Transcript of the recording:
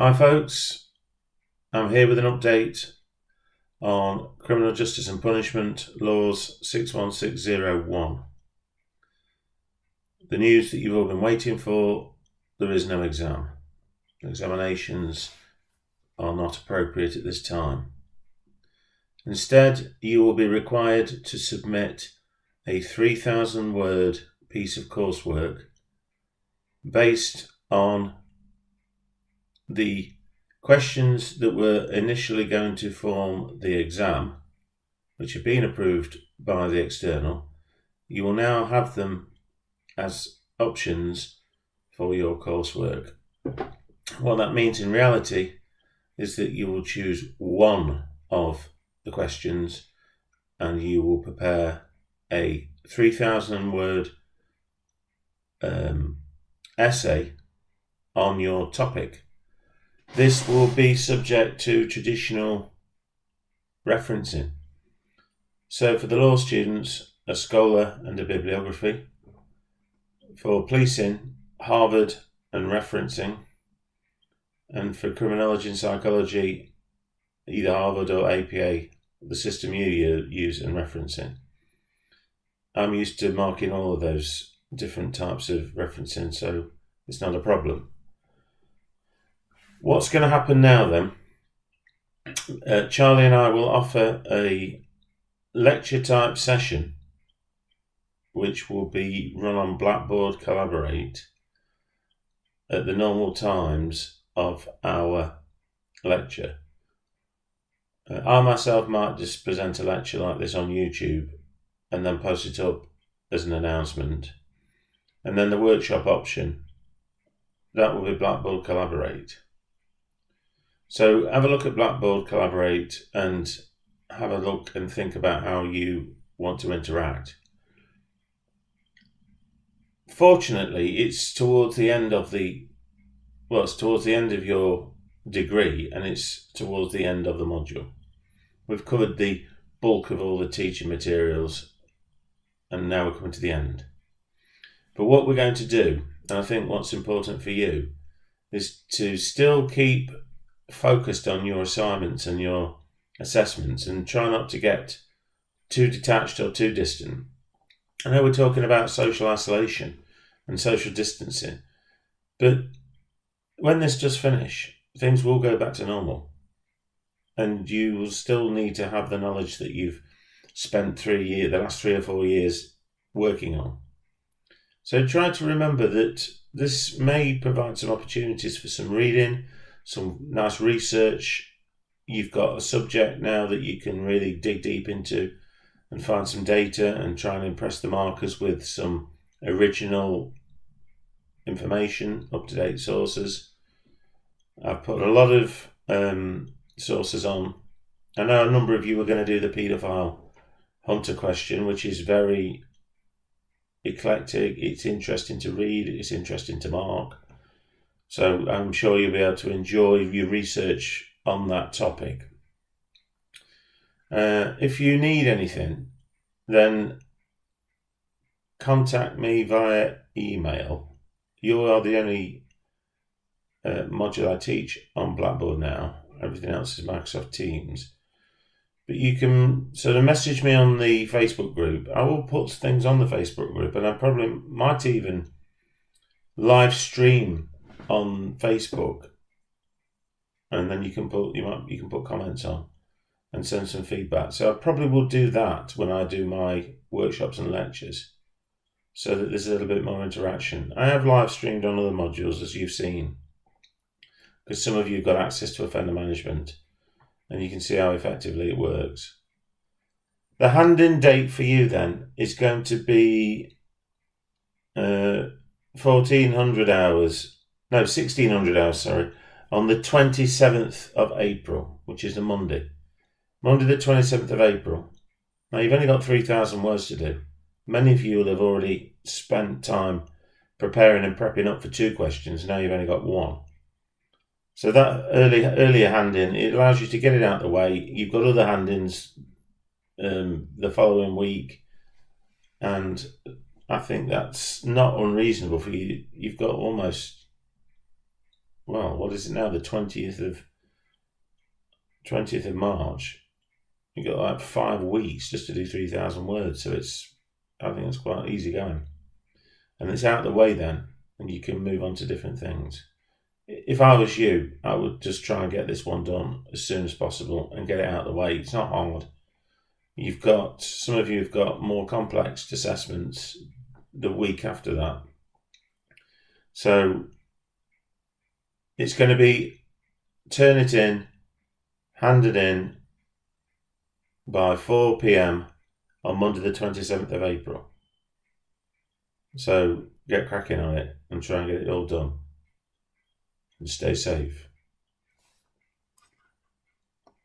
Hi folks, I'm here with an update on Criminal Justice and Punishment Laws 61601. The news that you've all been waiting for: there is no exam. Examinations are not appropriate at this time. Instead, you will be required to submit a 3,000 word piece of coursework based on the questions that were initially going to form the exam, which have been approved by the external. You will now have them as options for your coursework. What that means in reality is that you will choose one of the questions and you will prepare a 3,000 word essay on your topic. This will be subject to traditional referencing. So for the law students, a scholar and a bibliography. For policing, Harvard and referencing. And for criminology and psychology, either Harvard or APA, the system you use and referencing. I'm used to marking all of those different types of referencing, so it's not a problem. What's going to happen now then? Charlie and I will offer a lecture type session which will be run on Blackboard Collaborate at the normal times of our lecture. I myself might just present a lecture like this on YouTube and then post it up as an announcement. And then the workshop option, that will be Blackboard Collaborate. So have a look at Blackboard Collaborate and have a look and think about how you want to interact. Fortunately, it's towards the end of your degree and it's towards the end of the module. We've covered the bulk of all the teaching materials and now we're coming to the end. But what we're going to do, and I think what's important for you, is to still keep focused on your assignments and your assessments and try not to get too detached or too distant. I know we're talking about social isolation and social distancing, but when this does finish, things will go back to normal and you will still need to have the knowledge that you've spent the last 3 or 4 years working on. So try to remember that this may provide some opportunities for some reading, some nice research. You've got a subject now that you can really dig deep into and find some data and try and impress the markers with some original information, up-to-date sources. I've put a lot of sources on. I know a number of you are going to do the paedophile hunter question, which is very eclectic. It's interesting to read, it's interesting to mark. So I'm sure you'll be able to enjoy your research on that topic. If you need anything, then contact me via email. You are the only module I teach on Blackboard now. Everything else is Microsoft Teams. But you can sort of message me on the Facebook group. I will put things on the Facebook group, and I probably might even live stream on Facebook, and then you can put comments on and send some feedback. So I probably will do that when I do my workshops and lectures, so that there's a little bit more interaction. I have live streamed on other modules, as you've seen, because some of you have got access to offender management, and you can see how effectively it works. The hand-in date for you then is going to be 1600 hours, on the 27th of April, which is a Monday. Monday the 27th of April. Now you've only got 3,000 words to do. Many of you will have already spent time preparing and prepping up for 2 questions. Now you've only got 1. So that earlier hand-in, it allows you to get it out of the way. You've got other hand-ins the following week, and I think that's not unreasonable for you. You've got almost well, what is it now? The 20th of March. You've got like 5 weeks just to do 3,000 words. So I think it's quite easy going. And it's out of the way then, and you can move on to different things. If I was you, I would just try and get this one done as soon as possible and get it out of the way. It's not hard. Some of you have got more complex assessments the week after that. So it's going to be turn it in, hand it in by 4 p.m. on Monday the 27th of April. So get cracking on it and try and get it all done. And stay safe.